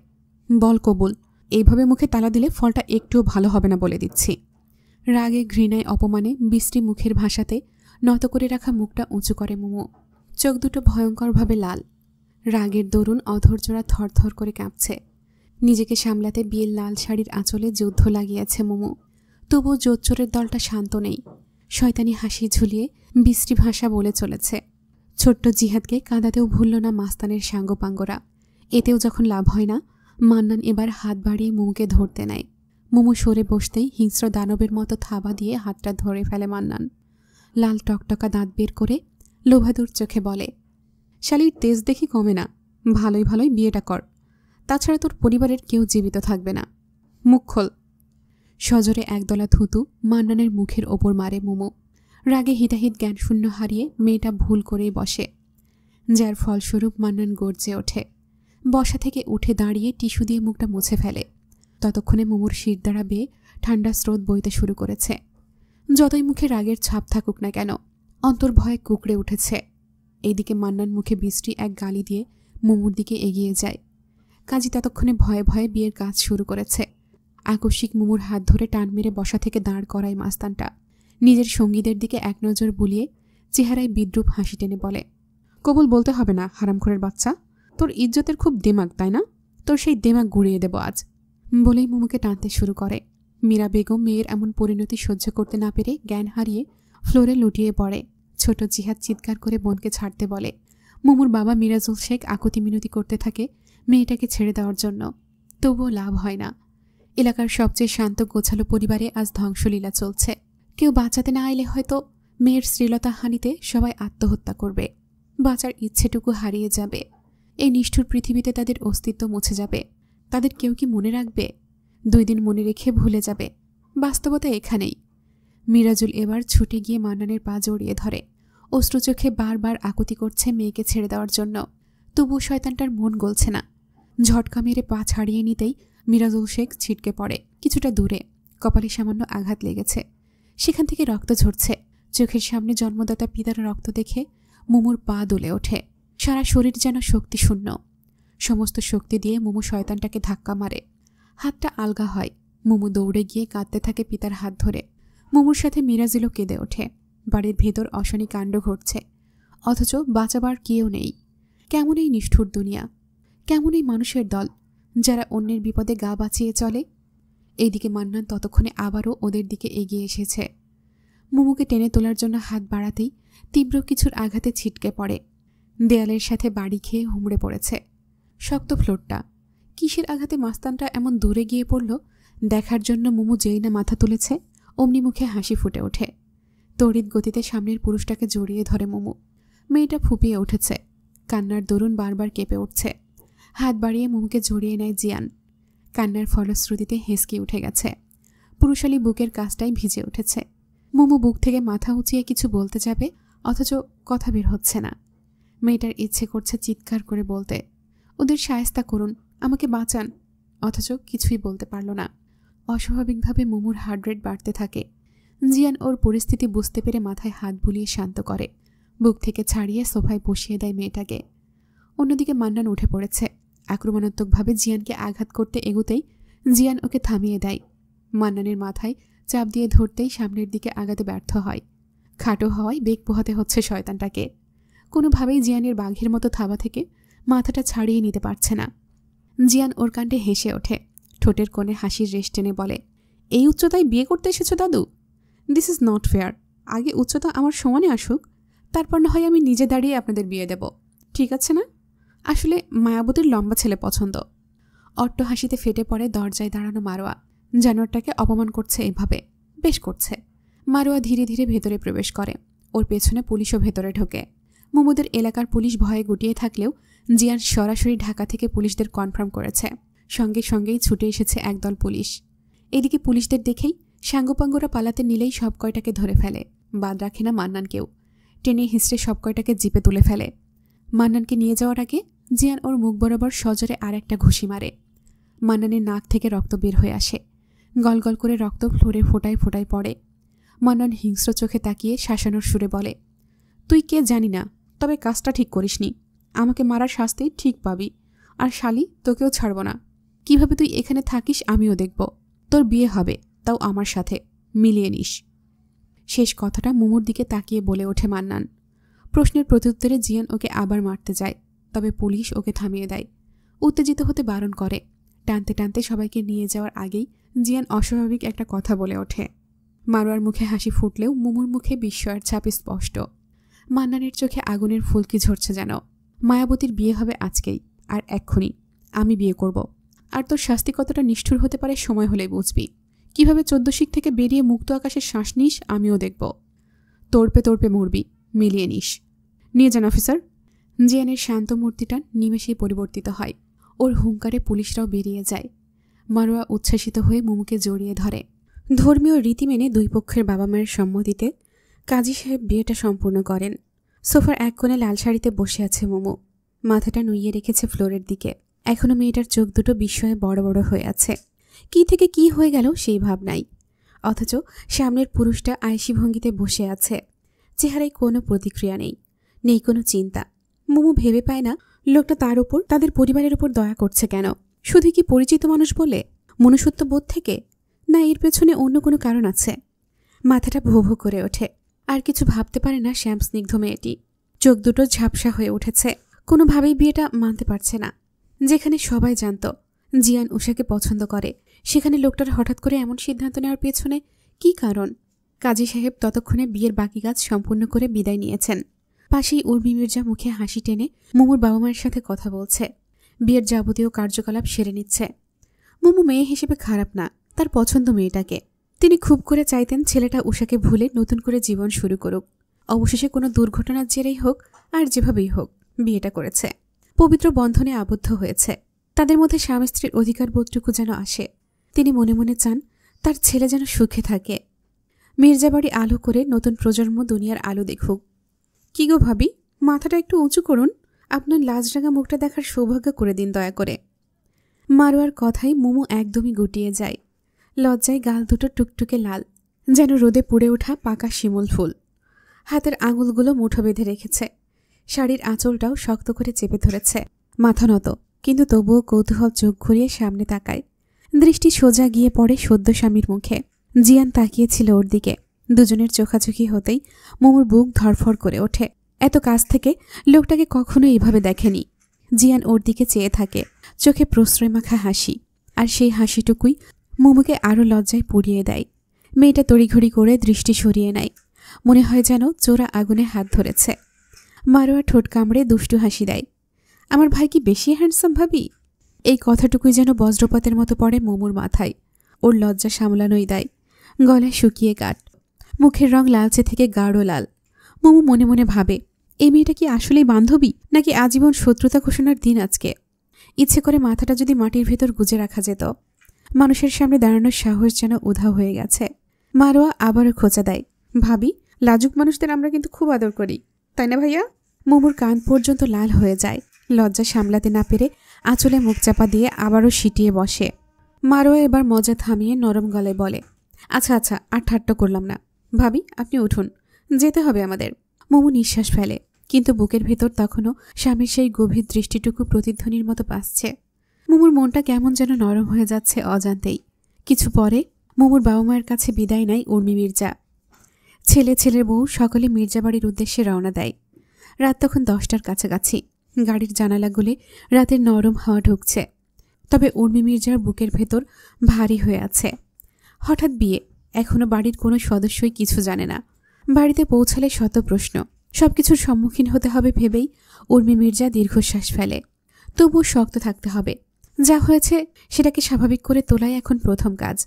বল কবুল, এইভাবে মুখে তালা দিলে ফলটা একটুও ভালো হবে না বলে দিচ্ছি। রাগে ঘৃণায় অপমানে বিশ্রী মুখের ভাষাতে নত করে রাখা মুখটা উঁচু করে মুমু। চোখ দুটো ভয়ঙ্করভাবে লাল। রাগের দরুন অধৈর্যরা থরথর করে কাঁপছে। নিজেকে সামলাতে বিয়ের লাল শাড়ির আঁচলে যুদ্ধ লাগিয়েছে মুমু। তবুও জোচ্চোরের দলটা শান্ত নেই। শয়তানি হাসি ঝুলিয়ে বিশ্রী ভাষা বলে চলেছে। ছোট্ট জিহাদকে কাঁদাতেও ভুলল না মাস্তানের সাঙ্গপাঙ্গরা। এতেও যখন লাভ হয় না, মান্নান এবার হাত বাড়িয়ে মুমুকে ধরতে নেয়। মুমু সরে বসতেই হিংস্র দানবের মতো থাবা দিয়ে হাতটা ধরে ফেলে মান্নান। লাল টকটকা দাঁত বের করে লোভাদুর চোখে বলে, শালির তেজ দেখি কমে না, ভালোই ভালোই বিয়েটা কর, তাছাড়া তোর পরিবারের কেউ জীবিত থাকবে না। মুখ খোল। সজোরে একদলা থুতু মান্নানের মুখের ওপর মারে মুমু। রাগে হিতাহিত জ্ঞানশূন্য হারিয়ে মেয়েটা ভুল করেই বসে, যার ফলস্বরূপ মান্নান গর্জে ওঠে। বসা থেকে উঠে দাঁড়িয়ে টিস্যু দিয়ে মুখটা মুছে ফেলে। ততক্ষণে মুমুর শিরদাঁড়া বেয়ে ঠান্ডা স্রোত বইতে শুরু করেছে। যতই মুখে রাগের ছাপ থাকুক না কেন, অন্তর ভয়ে কুকড়ে উঠেছে। এইদিকে মান্নান মুখে বিশ্রী এক গালি দিয়ে মুমুর দিকে এগিয়ে যায়। কাজী ততক্ষণে ভয়ে ভয়ে বিয়ের কাজ শুরু করেছে। আকস্মিক মুমুর হাত ধরে টান মেরে বসা থেকে দাঁড় করায় মাস্তানটা। নিজের সঙ্গীদের দিকে এক নজর বুলিয়ে চেহারায় বিদ্রুপ হাসি টেনে বলে, কবুল বলতে হবে না হারামখোরের বাচ্চা, তোর ইজ্জতের খুব দেমাগ তাই না? তোর সেই দেমাগ গুঁড়িয়ে দেব আজ। বলেই মুমুকে টানতে শুরু করে। মীরা বেগম মেয়ের এমন পরিণতি সহ্য করতে না পেরে জ্ঞান হারিয়ে ফ্লোরে লুটিয়ে পড়ে। ছোট জিহাদ চিৎকার করে বোনকে ছাড়তে বলে। মুমুর বাবা মিরাজুল শেখ আকুতি মিনতি করতে থাকে মেয়েটাকে ছেড়ে দেওয়ার জন্য, তবুও লাভ হয় না। এলাকার সবচেয়ে শান্ত গোছালো পরিবারে আজ ধ্বংসলীলা চলছে। কেউ বাঁচাতে না এলে হয়তো মেয়ের শ্লীলতা হানিতে সবাই আত্মহত্যা করবে। বাঁচার ইচ্ছেটুকু হারিয়ে যাবে। এই নিষ্ঠুর পৃথিবীতে তাদের অস্তিত্ব মুছে যাবে। তাদের কেউ কি মনে রাখবে? 2 দিন মনে রেখে ভুলে যাবে। বাস্তবতা এখানেই। মিরাজুল এবার ছুটে গিয়ে মান্নানের পা জড়িয়ে ধরে। অশ্রু চোখে বারবার আকুতি করছে মেয়েকে ছেড়ে দেওয়ার জন্য, তবু শয়তানটার মন গলছে না। ঝটকা মেরে পা ছাড়িয়ে নিতেই মিরাজুল শেখ ছিটকে পড়ে কিছুটা দূরে। কপালে সামান্য আঘাত লেগেছে, সেখান থেকে রক্ত ঝরছে। চোখের সামনে জন্মদাতা পিতার রক্ত দেখে মুমুর পা দুলে ওঠে। সারা শরীর যেন শক্তিশূন্য। সমস্ত শক্তি দিয়ে মুমু শয়তানটাকে ধাক্কা মারে। হাতটা আলগা হয়। মুমু দৌড়ে গিয়ে কাঁদতে থাকে পিতার হাত ধরে। মুমুর সাথে মিরাজুলও কেঁদে ওঠে। বাড়ির ভেতর অশনি কাণ্ড ঘটছে, অথচ বাঁচাবার কেউ নেই। কেমন এই নিষ্ঠুর দুনিয়া, কেমন এই মানুষের দল যারা অন্যের বিপদে গা বাঁচিয়ে চলে। এইদিকে মান্নান ততক্ষণে আবারও ওদের দিকে এগিয়ে এসেছে। মুমুকে টেনে তোলার জন্য হাত বাড়াতেই তীব্র কিছুর আঘাতে ছিটকে পড়ে। দেয়ালের সাথে বাড়ি খেয়ে হুমড়ে পড়েছে। শক্ত ফ্লোরটা। কিসের আঘাতে মাস্তানটা এমন দূরে গিয়ে পড়ল দেখার জন্য মুমু যেই না মাথা তুলেছে অমনি মুখে হাসি ফুটে ওঠে। তড়িৎ গতিতে সামনের পুরুষটাকে জড়িয়ে ধরে মুমু। মেয়েটা ফুপিয়ে উঠেছে, কান্নার দরুন বারবার কেঁপে উঠছে। হাত বাড়িয়ে মুমুকে জড়িয়ে নেয় জিয়ান। কান্নার ফলশ্রুতিতে হেসকি উঠে গেছে। পুরুষালী বুকের কাজটাই ভিজে উঠেছে। মুমু বুক থেকে মাথা উঁচিয়ে কিছু বলতে যাবে, অথচ কথা বের হচ্ছে না। মেয়েটার ইচ্ছে করছে চিৎকার করে বলতে, ওদের শায়েস্তা করুন, আমাকে বাঁচান, অথচ কিছুই বলতে পারল না। অস্বাভাবিকভাবে মুমুর হার্ট রেট বাড়তে থাকে। জিয়ান ওর পরিস্থিতি বুঝতে পেরে মাথায় হাত বুলিয়ে শান্ত করে, বুক থেকে ছাড়িয়ে সোফায় বসিয়ে দেয় মেয়েটাকে। অন্যদিকে মান্নান উঠে পড়েছে। আক্রমণাত্মকভাবে জিয়ানকে আঘাত করতে এগোতেই জিয়ান ওকে থামিয়ে দেয়। মান্নানের মাথায় চাপ দিয়ে ধরতেই সামনের দিকে আগাতে ব্যর্থ হয়। খাটো হওয়ায় বেগ পোহাতে হচ্ছে শয়তানটাকে। কোনোভাবেই জিয়ানের বাঘের মতো থাবা থেকে মাথাটা ছাড়িয়ে নিতে পারছে না। জিয়ান ওর কাণ্ডে হেসে ওঠে, ঠোঁটের কোণে হাসির রেশ টেনে বলে, এই উচ্চতায় বিয়ে করতে এসেছো দাদু? This is not fair. আগে উচ্চতা আমার সমানে আসুক, তারপর না হয় আমি নিজে দাঁড়িয়ে আপনাদের বিয়ে দেব, ঠিক আছে না? আসলে মায়াবতীর লম্বা ছেলে পছন্দ। অট্ট হাসিতে ফেটে পড়ে দরজায় দাঁড়ানো মারোয়া। জানোয়ারটাকে অপমান করছে এভাবে, বেশ করছে। মারোয়া ধীরে ধীরে ভেতরে প্রবেশ করে। ওর পেছনে পুলিশও ভেতরে ঢোকে। মোমোদের এলাকার পুলিশ ভয়ে গুটিয়ে থাকলেও জিয়ান সরাসরি ঢাকা থেকে পুলিশদের কনফার্ম করেছে। সঙ্গে সঙ্গেই ছুটে এসেছে একদল পুলিশ। এদিকে পুলিশদের দেখেই সাঙ্গপাঙ্গরা পালাতে নিলেই সব কয়টাকে ধরে ফেলে। বাদ রাখে না মান্নানকেও। টেনে হিঁচড়ে সব কয়টাকে জিপে তুলে ফেলে। মান্নানকে নিয়ে যাওয়ার আগে জিয়ান ওর মুখ বরাবর সজোরে আর একটা ঘুষি মারে। মান্নানের নাক থেকে রক্ত বের হয়ে আসে। গলগল করে রক্ত ফ্লোরে ফোটায় ফোটায় পড়ে। মান্নান হিংস্র চোখে তাকিয়ে শাসানোর সুরে বলে, তুই কে জানি না, তবে কাজটা ঠিক করিসনি। আমাকে মারার শাস্তি ঠিক পাবি। আর শালি, তোকেও ছাড়ব না। কিভাবে তুই এখানে থাকিস আমিও দেখব। তোর বিয়ে হবে, তাও আমার সাথে, মিলিয়ে নিস। শেষ কথাটা মুমুর দিকে তাকিয়ে বলে ওঠে মান্নান। প্রশ্নের প্রত্যুত্তরে জিয়ান ওকে আবার মারতে যায়, তবে পুলিশ ওকে থামিয়ে দেয়। উত্তেজিত হতে বারণ করে। টানতে টানতে সবাইকে নিয়ে যাওয়ার আগেই জিয়ান অস্বাভাবিক একটা কথা বলে ওঠে। মারোয়ার মুখে হাসি ফুটলেও মুমুর মুখে বিস্ময়ের ছাপ স্পষ্ট। মান্নানের চোখে আগুনের ফুলকি ঝরছে যেন। মায়াবতীর বিয়ে হবে আজকেই, আর এক্ষুনি। আমি বিয়ে করব। আর তোর শাস্তি কতটা নিষ্ঠুর হতে পারে সময় হলেই বুঝবি। কিভাবে 14 শিক থেকে বেরিয়ে মুক্ত আকাশে শ্বাস নিস আমিও দেখব। তোড়পে তোড়পে মরবি, মিলিয়ে নিস। নিয়ে যান অফিসার। জিয়ানের শান্ত মূর্তিটা নিমেষেই পরিবর্তিত হয়। ওর হুঙ্কারে পুলিশরাও বেরিয়ে যায়। মারোয়া উচ্ছ্বাসিত হয়ে মুমুকে জড়িয়ে ধরে। ধর্মীয় রীতি মেনে দুই পক্ষের বাবা মায়ের সম্মতিতে কাজী সাহেব বিয়েটা সম্পূর্ণ করেন। সোফার এক কোণে লাল শাড়িতে বসে আছে মুমু। মাথাটা নুইয়ে রেখেছে ফ্লোরের দিকে। এখনও মেয়েটার চোখ দুটো বিস্ময়ে বড় বড় হয়ে আছে। কি থেকে কি হয়ে গেল সেই ভাব নাই। অথচ সামনের পুরুষটা আয়েশি ভঙ্গিতে বসে আছে। চেহারায় কোনো প্রতিক্রিয়া নেই, নেই কোনো চিন্তা। মুমু ভেবে পায় না লোকটা তার উপর, তাদের পরিবারের উপর দয়া করছে কেন। শুধু কি পরিচিত মানুষ বলে, মনুষ্যত্ব বোধ থেকে, না এর পেছনে অন্য কোনো কারণ আছে। মাথাটা ভো ভো করে ওঠে। আর কিছু ভাবতে পারে না শ্যাম স্নিগ্ধ মেয়েটি। চোখ দুটো ঝাপসা হয়ে উঠেছে। কোনোভাবেই বিয়েটা মানতে পারছে না। যেখানে সবাই জানত জিয়ান উষাকে পছন্দ করে, সেখানে লোকটার হঠাৎ করে এমন সিদ্ধান্ত নেওয়ার পেছনে কি কারণ? কাজী সাহেব ততক্ষণে বিয়ের বাকি কাজ সম্পূর্ণ করে বিদায় নিয়েছেন। পাশেই উর্মি মির্জা মুখে হাসি টেনে মুমুর বাবা মায়ের সাথে কথা বলছে। বিয়ের যাবতীয় কার্যকলাপ সেরে নিচ্ছে। মুমু মেয়ে হিসেবে খারাপ না, তার পছন্দ মেয়েটাকে। তিনি খুব করে চাইতেন ছেলেটা উষাকে ভুলে নতুন করে জীবন শুরু করুক। অবশেষে কোনো দুর্ঘটনার জেরেই হোক আর যেভাবেই হোক বিয়েটা করেছে। পবিত্র বন্ধনে আবদ্ধ হয়েছে। তাদের মধ্যে স্বামী স্ত্রীর অধিকার বোধটুকু যেন আসে। তিনি মনে মনে চান তার ছেলে যেন সুখে থাকে। মির্জাবাড়ি আলো করে নতুন প্রজন্ম দুনিয়ার আলো দেখুক। কি গো ভাবি, মাথাটা একটু উঁচু করুন। আপনার লাজরাঙা মুখটা দেখার সৌভাগ্য করে দিন দয়া করে। মারোয়ার কথাই মুমু একদমই গুটিয়ে যায়। লজ্জায় গাল দুটো টুকটুকে লাল, যেন রোদে পুড়ে ওঠা পাকা শিমুল ফুল। হাতের আঙুলগুলো মুঠো বেঁধে রেখেছে। শাড়ির আঁচলটাও শক্ত করে চেপে ধরেছে। মাথা নত, কিন্তু তবুও কৌতূহল চোখ ঘুরিয়ে সামনে তাকায়। দৃষ্টি সোজা গিয়ে পড়ে সদ্য স্বামীর মুখে। জিয়ান তাকিয়েছিল ওর দিকে। দুজনের চোখাচোখি হতেই মুমুর বুক ধরফর করে ওঠে। এত কাছ থেকে লোকটাকে কখনো এইভাবে দেখেনি। জিয়ান ওর দিকে চেয়ে থাকে, চোখে প্রশ্রয় মাখা হাসি। আর সেই হাসিটুকুই মুমুকে আরও লজ্জায় পুড়িয়ে দেয়। মেয়েটা তড়িঘড়ি করে দৃষ্টি সরিয়ে নেয়। মনে হয় যেন চোরা আগুনে হাত ধরেছে। মারোয়া ঠোঁট কামড়ে দুষ্টু হাসি দেয়। আমার ভাই কি বেশি হ্যান্ডসাম ভাবি? এই কথাটুকুই যেন বজ্রপাতের মতো পড়ে মুমুর মাথায়। ওর লজ্জা সামলানোই দেয়। গলায় শুকিয়ে কাট, মুখের রং লালচে থেকে গাঢ় লাল। মুমু মনে মনে ভাবে, এই মেয়েটা কি আসলেই বান্ধবী, নাকি আজীবন শত্রুতা ঘোষণার দিন আজকে? ইচ্ছে করে মাথাটা যদি মাটির ভেতর গুজে রাখা যেত। মানুষের সামনে দাঁড়ানোর সাহস যেন উধাও হয়ে গেছে। মারোয়া আবারও খোঁচা দেয়, ভাবি, লাজুক মানুষদের আমরা কিন্তু খুব আদর করি, তাই না ভাইয়া? মুমুর কান পর্যন্ত লাল হয়ে যায়। লজ্জা সামলাতে না পেরে আঁচলে মুখ চাপা দিয়ে আবারও সিটিয়ে বসে। মারোয়া এবার মজা থামিয়ে নরম গলায় বলে, আচ্ছা আচ্ছা, আর ঠাট্টা করলাম না। ভাবি, আপনি উঠুন, যেতে হবে আমাদের। মোমো নিঃশ্বাস ফেলে, কিন্তু বুকের ভেতর তখনও স্বামীর সেই গভীর দৃষ্টিটুকু প্রতিধ্বনির মতো পাচ্ছে। মোমোর মনটা কেমন যেন নরম হয়ে যাচ্ছে অজান্তেই। কিছু পরে মোমোর বাবা মায়ের কাছে বিদায় নেয় উর্মি মির্জা। ছেলের বউ সকলে মির্জা বাড়ির উদ্দেশ্যে রওনা দেয়। রাত তখন 10টার কাছাকাছি। গাড়ির জানালাগুলি রাতের নরম হাওয়া ঢুকছে, তবে উর্মি মির্জার বুকের ভেতর ভারী হয়ে আছে। হঠাৎ বিয়ে, এখনো বাড়ির কোনো সদস্যই কিছু জানে না। বাড়িতে পৌঁছালে শত প্রশ্ন, সবকিছুর সম্মুখীন হতে হবে ভেবেই উর্মি মির্জা দীর্ঘশ্বাস ফেলে। তবুও শক্ত থাকতে হবে। যা হয়েছে সেটাকে স্বাভাবিক করে তোলাই এখন প্রথম কাজ।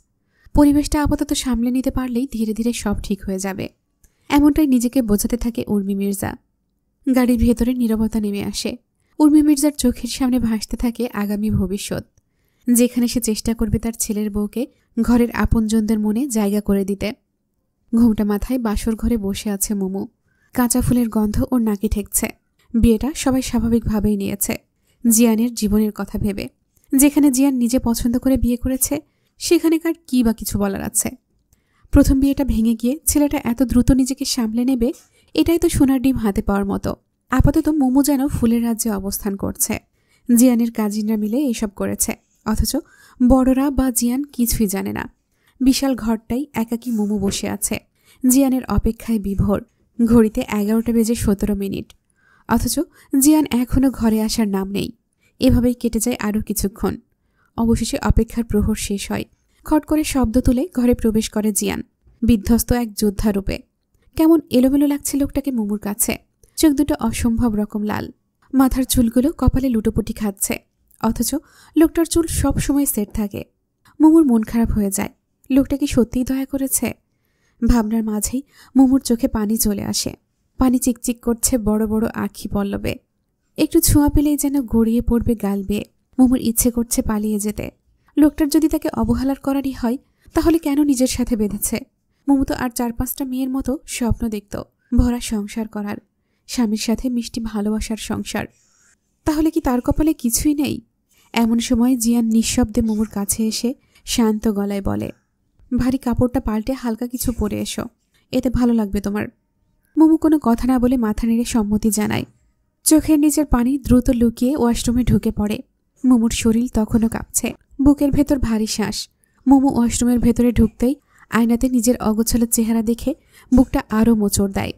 পরিবেশটা আপাতত সামলে নিতে পারলেই ধীরে ধীরে সব ঠিক হয়ে যাবে, এমনটাই নিজেকে বোঝাতে থাকে উর্মি মির্জা। গাড়ির ভেতরে নীরবতা নেমে আসে। উর্মি মির্জার চোখের সামনে ভাসতে থাকে আগামী ভবিষ্যৎ, যেখানে সে চেষ্টা করবে তার ছেলের বউকে ঘরের আপনজনদের মনে জায়গা করে দিতে। ঘুমটা মাথায় বাসর ঘরে বসে আছে মোমো। কাঁচা ফুলের গন্ধ ওর নাকে ঠেকছে। বিয়েটা সবাই স্বাভাবিকভাবেই নিয়েছে, জিয়ানের জীবনের কথা ভেবে। যেখানে জিয়ান নিজে পছন্দ করে বিয়ে করেছে, সেখানেকার কি বা কিছু বলার আছে। প্রথম বিয়েটা ভেঙে গিয়ে ছেলেটা এত দ্রুত নিজেকে সামলে নেবে, এটাই তো সোনার ডিম হাতে পাওয়ার মতো। আপাতত মোমো যেন ফুলের রাজ্যে অবস্থান করছে। জিয়ানের কাজিনরা মিলে এসব করেছে, অথচ বড়রা বা জিয়ান কিছুই জানে না। বিশাল ঘরটাই একাকী মোমো বসে আছে। জিয়ানের অপেক্ষায় বিভোর। ঘড়িতে 11:17, অথচ জিয়ান এখনও ঘরে আসার নাম নেই। এভাবেই কেটে যায় আরও কিছুক্ষণ। অবশেষে অপেক্ষার প্রহর শেষ হয়। খট করে শব্দ তুলে ঘরে প্রবেশ করে জিয়ান, বিধ্বস্ত এক যোদ্ধারূপে। কেমন এলোমেলো লাগছে লোকটাকে মোমোর কাছে। চোখ দুটো অসম্ভব রকম লাল, মাথার চুলগুলো কপালে লুটোপুটি খাচ্ছে, অথচ লোকটার চুল সব সময় সেট থাকে। মোমোর মন খারাপ হয়ে যায়। লোকটা কি সত্যিই দয়া করেছে? ভাবনার মাঝেই মোমোর চোখে পানি চলে আসে। পানি চিকচিক করছে বড় বড় আঁখি পল্লবে। একটু ছোঁয়া পেলেই যেন গড়িয়ে পড়বে গাল বেয়ে। মোমোর ইচ্ছে করছে পালিয়ে যেতে। লোকটার যদি তাকে অবহেলার করারই হয়, তাহলে কেন নিজের সাথে বেঁধেছে? মোমো তো আর 4-5টা মেয়ের মতো স্বপ্ন দেখত, ভরা সংসার করার, স্বামীর সাথে মিষ্টি ভালোবাসার সংসার। তাহলে কি তার কপালে কিছুই নেই? এমন সময় জিয়ান নিঃশব্দে মোমোর কাছে এসে শান্ত গলায় বলে, ভারী কাপড়টা পাল্টে হালকা কিছু পরে এসো, এতে ভালো লাগবে তোমার। মোমো কোনো কথা না বলে মাথা নেড়ে সম্মতি জানায়। চোখের নিচের পানি দ্রুত লুকিয়ে ওয়াশরুমে ঢুকে পড়ে। মোমোর শরীর তখনও কাঁপছে, বুকের ভেতর ভারী শ্বাস। মোমো ওয়াশরুমের ভেতরে ঢুকতেই আয়নাতে নিজের অগোছালো চেহারা দেখে বুকটা আরও মোচড় দেয়।